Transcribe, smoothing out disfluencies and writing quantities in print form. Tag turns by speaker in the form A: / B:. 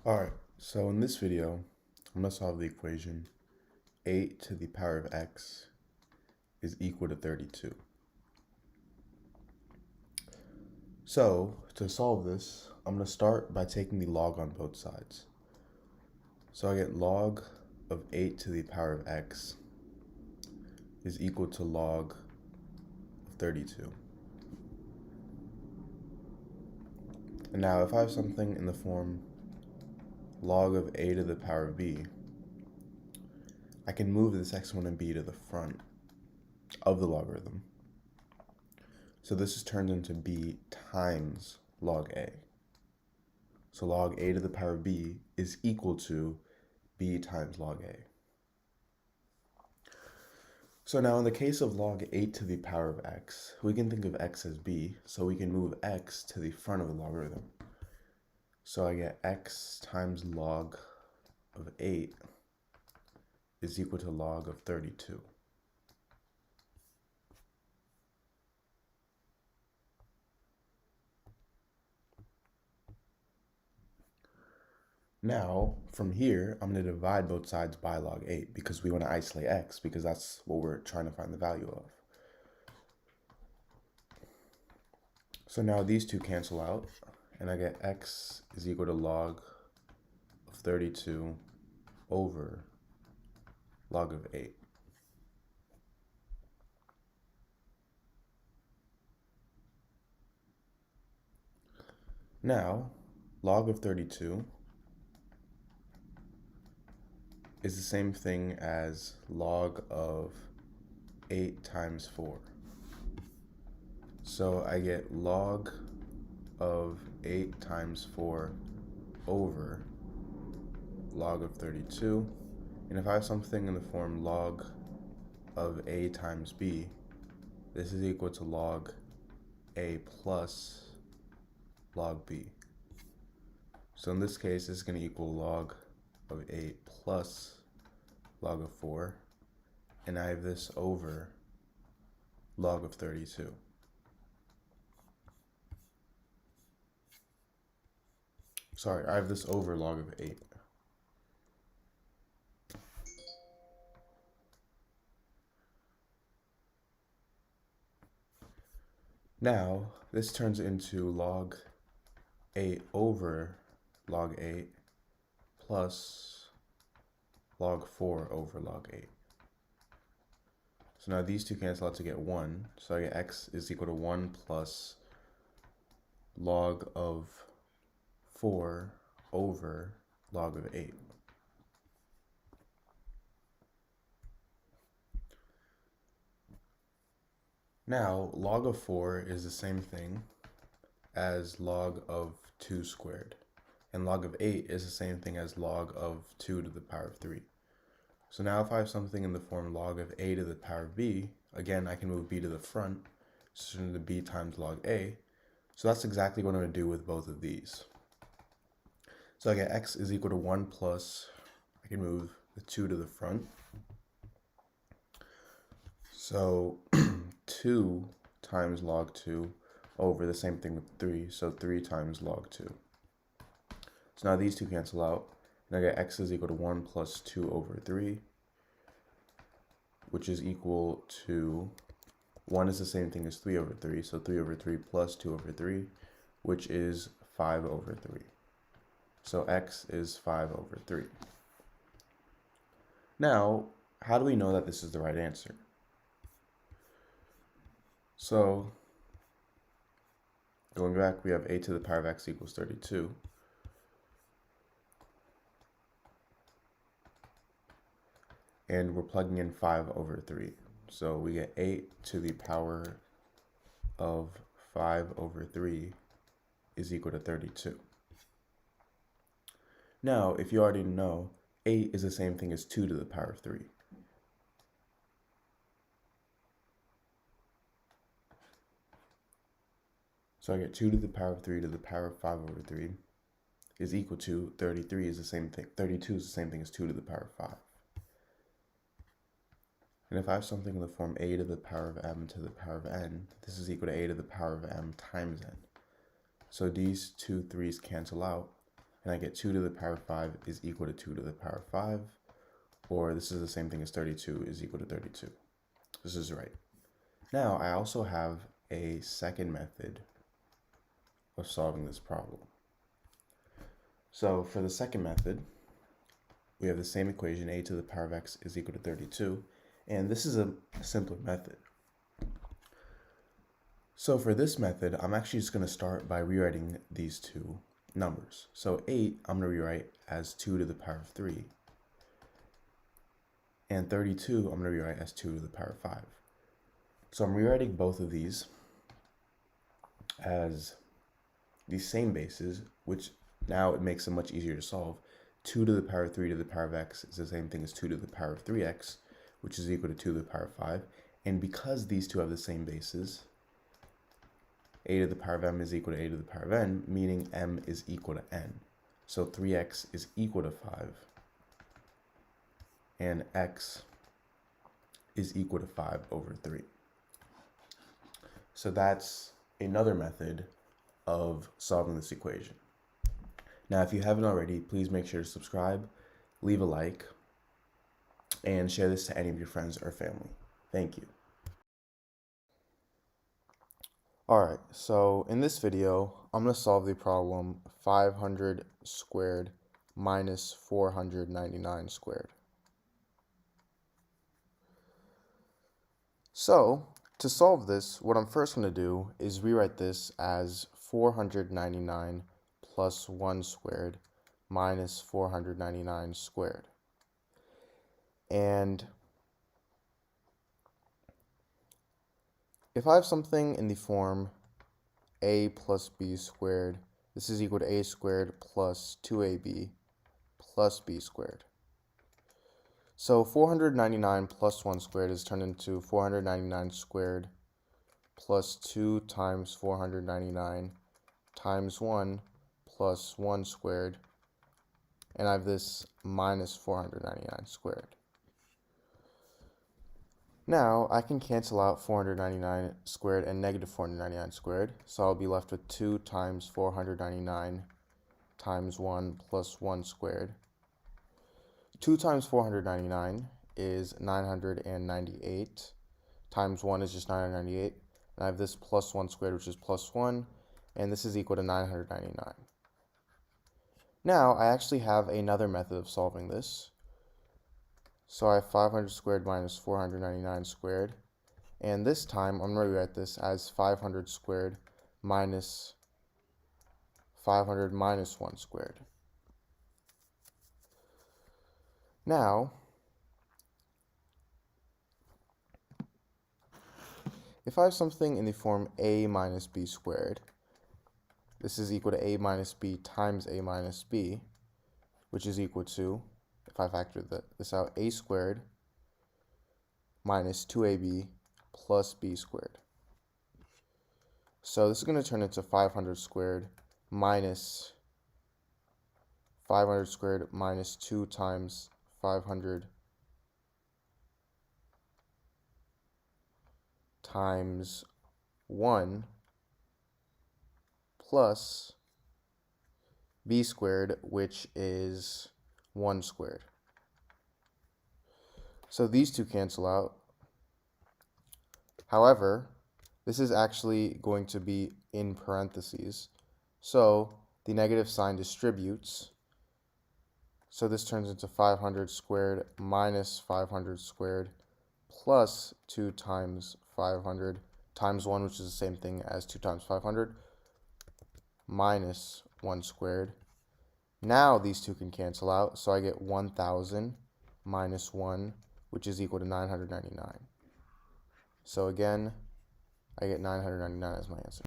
A: Alright, so in this video, I'm going to solve the equation 8 to the power of x is equal to 32. So, to solve this, I'm going to start by taking the log on both sides. So I get log of 8 to the power of x is equal to log of 32. And now if I have something in the form log of a to the power of b, I can move this exponent b to the front of the logarithm. So this is turned into b times log a. So log a to the power of b is equal to b times log a. So now in the case of log 8 to the power of x, we can think of x as b, so we can move x to the front of the logarithm. So I get x times log of 8 is equal to log of 32. Now, from here, I'm going to divide both sides by log 8 because we want to isolate x because that's what we're trying to find the value of. So now these two cancel out, and I get x is equal to log of 32 over log of 8. Now, log of 32 is the same thing as log of 8 times 4. So I get log of 8 times 4 over log of 32. And if I have something in the form log of a times b, this is equal to log a plus log b. So in this case, this is going to equal log of 8 plus log of 4, and I have this over log of 32. Sorry, I have this over log of 8. Now, this turns into log 8 over log 8 plus log 4 over log 8. So now these two cancel out to get 1. So I get x is equal to 1 plus log of 4 over log of 8. Now, log of 4 is the same thing as log of 2 squared. And log of 8 is the same thing as log of 2 to the power of 3. So now if I have something in the form log of a to the power of b, again, I can move b to the front, so it's b times log a. So that's exactly what I'm going to do with both of these. So I get x is equal to 1 plus, I can move the 2 to the front. So 2 times log 2 over the same thing with 3, so 3 times log 2. So now these two cancel out, and I get x is equal to 1 plus 2 over 3, which is equal to 1 is the same thing as 3 over 3, so 3 over 3 plus 2 over 3, which is 5 over 3. So x is 5 over 3. Now, how do we know that this is the right answer? So, going back, we have a to the power of x equals 32. And we're plugging in 5 over 3. So we get 8 to the power of 5 over 3 is equal to 32. Now, if you already know, 8 is the same thing as 2 to the power of 3. So I get 2 to the power of 3 to the power of 5 over 3 is equal to 33 is the same thing. 32 is the same thing as 2 to the power of 5. And if I have something in the form a to the power of m to the power of n, this is equal to a to the power of m times n. So these two 3's cancel out, and I get 2 to the power 5 is equal to 2 to the power 5, or this is the same thing as 32 is equal to 32. This is right. Now, I also have a second method of solving this problem. So for the second method, we have the same equation, a to the power of x is equal to 32, and this is a simpler method. So for this method, I'm actually just going to start by rewriting these two numbers. So 8, I'm going to rewrite as 2 to the power of 3, and 32, I'm going to rewrite as 2 to the power of 5. So I'm rewriting both of these as the same bases, which now it makes them much easier to solve. 2 to the power of 3 to the power of x is the same thing as 2 to the power of 3x, which is equal to 2 to the power of 5. And because these two have the same bases, a to the power of m is equal to a to the power of n, meaning m is equal to n. So 3x is equal to 5, and x is equal to 5 over 3. So that's another method of solving this equation. Now, if you haven't already, please make sure to subscribe, leave a like, and share this to any of your friends or family. Thank you. Alright, so in this video, I'm going to solve the problem 500 squared minus 499 squared. So, to solve this, what I'm first going to do is rewrite this as 499 plus 1 squared minus 499 squared. And if I have something in the form a plus b squared, this is equal to a squared plus 2ab plus b squared. So 499 plus 1 squared is turned into 499 squared plus 2 times 499 times 1 plus 1 squared, and I have this minus 499 squared. Now, I can cancel out 499 squared and negative 499 squared, so I'll be left with 2 times 499 times 1 plus 1 squared. 2 times 499 is 998, times 1 is just 998, and I have this plus 1 squared, which is plus 1, and this is equal to 999. Now, I actually have another method of solving this. So I have 500 squared minus 499 squared, and this time I'm going to rewrite this as 500 squared minus 500 minus 1 squared. Now, if I have something in the form a minus b squared, this is equal to a minus b times a minus b, which is equal to, if I factor this out, a squared minus 2ab plus b squared. So this is going to turn into 500 squared minus 2 times 500 times 1 plus b squared, which is 1 squared. So these two cancel out. However, this is actually going to be in parentheses. So the negative sign distributes. So this turns into 500 squared minus 500 squared plus 2 times 500 times 1, which is the same thing as 2 times 500, minus 1 squared. Now these two can cancel out, so I get 1,000 minus 1, which is equal to 999. So again, I get 999 as my answer.